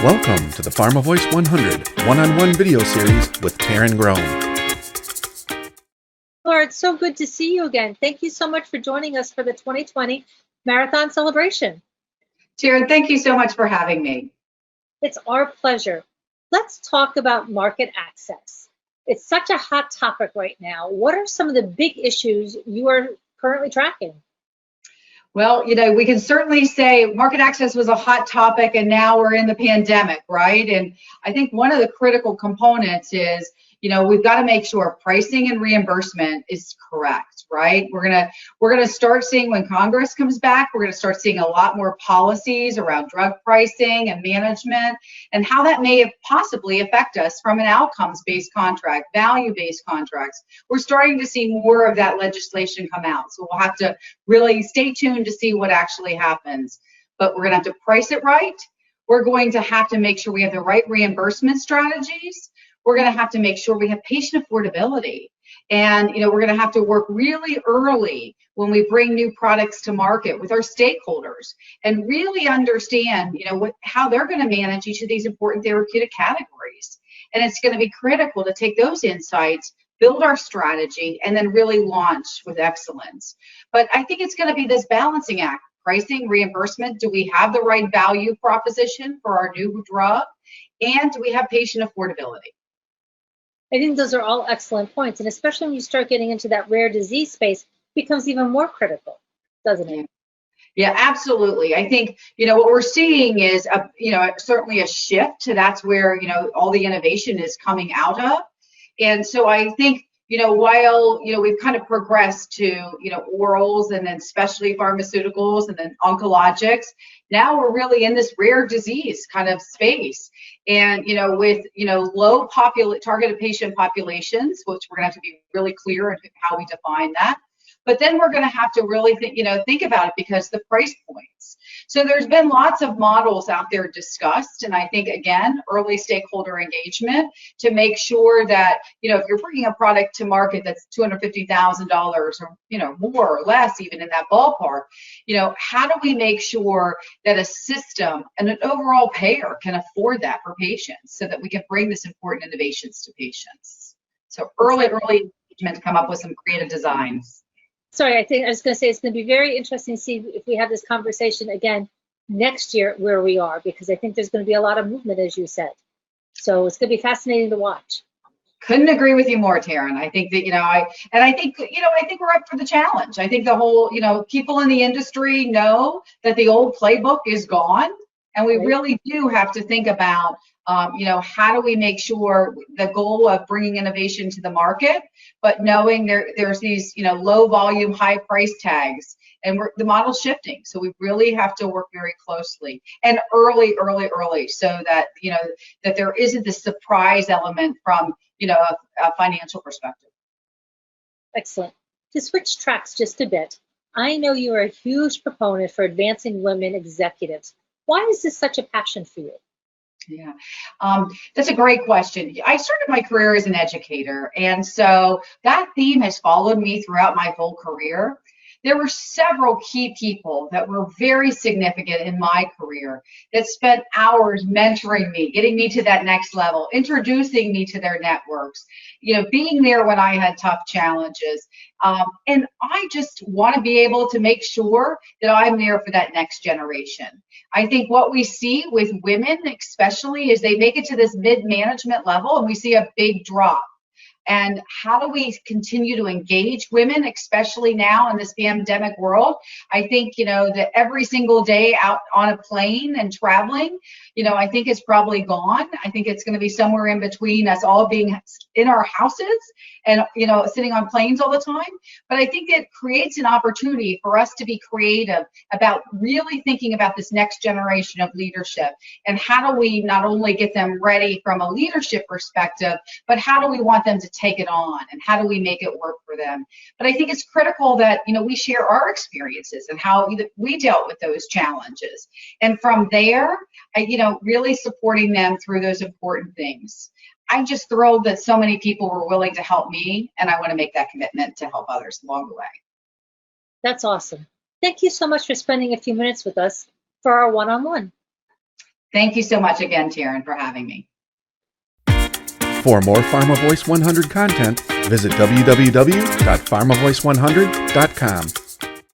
Welcome to the PharmaVOICE 100 one-on-one video series with Taryn Groen. Laura, it's so good to see you again. Thank you so much for joining us for the 2020 Marathon Celebration. Taryn, thank you so much for having me. It's our pleasure. Let's talk about market access. It's such a hot topic right now. What are some of the big issues you are currently tracking? Well, we can certainly say market access was a hot topic, and now we're in the pandemic, right? And I think one of the critical components is, we've got to make sure pricing and reimbursement is correct, right? We're gonna start seeing, when Congress comes back, we're gonna start seeing a lot more policies around drug pricing and management, and how that may possibly affect us from an outcomes-based contract, value-based contracts. We're starting to see more of that legislation come out, so we'll have to really stay tuned to see what actually happens. But we're gonna have to price it right. We're going to have to make sure we have the right reimbursement strategies. We're going to have to make sure we have patient affordability. And, we're going to have to work really early when we bring new products to market with our stakeholders and really understand, how they're going to manage each of these important therapeutic categories. And it's going to be critical to take those insights, build our strategy, and then really launch with excellence. But I think it's going to be this balancing act. Pricing, reimbursement, do we have the right value proposition for our new drug? And do we have patient affordability? I think those are all excellent points. And especially when you start getting into that rare disease space, it becomes even more critical, doesn't it? Yeah, absolutely. I think, what we're seeing is, certainly a shift to that's where, all the innovation is coming out of. And so I think, while, we've kind of progressed to, orals and then specialty pharmaceuticals and then oncologics, now we're really in this rare disease kind of space. And, with, low targeted patient populations, which we're gonna have to be really clear in how we define that. But then we're going to have to really think about it, because the price points. So there's been lots of models out there discussed, and I think, again, early stakeholder engagement to make sure that, if you're bringing a product to market that's $250,000 or, more or less, even in that ballpark, how do we make sure that a system and an overall payer can afford that for patients so that we can bring this important innovations to patients? So early engagement to come up with some creative designs. Sorry, I was going to say it's going to be very interesting to see if we have this conversation again next year where we are, because I think there's going to be a lot of movement, as you said. So it's going to be fascinating to watch. Couldn't agree with you more, Taryn. I think that, I think we're up for the challenge. I think the whole, people in the industry know that the old playbook is gone, and we really do have to think about, how do we make sure the goal of bringing innovation to the market, but knowing there's these, low volume, high price tags, and the model's shifting. So we really have to work very closely and early, so that, that there isn't this surprise element from, a financial perspective. Excellent. To switch tracks just a bit, I know you are a huge proponent for advancing women executives. Why is this such a passion for you? Yeah, that's a great question. I started my career as an educator, and so that theme has followed me throughout my whole career. There were several key people that were very significant in my career that spent hours mentoring me, getting me to that next level, introducing me to their networks, being there when I had tough challenges. And I just want to be able to make sure that I'm there for that next generation. I think what we see with women especially is they make it to this mid-management level and we see a big drop. And how do we continue to engage women, especially now in this pandemic world? I think, that every single day out on a plane and traveling, I think it's probably gone. I think it's going to be somewhere in between us all being in our houses and, sitting on planes all the time. But I think it creates an opportunity for us to be creative about really thinking about this next generation of leadership. And how do we not only get them ready from a leadership perspective, but how do we want them to take it on, and how do we make it work for them? But I think it's critical that, we share our experiences and how we dealt with those challenges. And from there, really supporting them through those important things. I'm just thrilled that so many people were willing to help me, and I want to make that commitment to help others along the way. That's awesome. Thank you so much for spending a few minutes with us for our one-on-one. Thank you so much again, Taryn, for having me. For more PharmaVoice 100 content, visit www.pharmavoice100.com.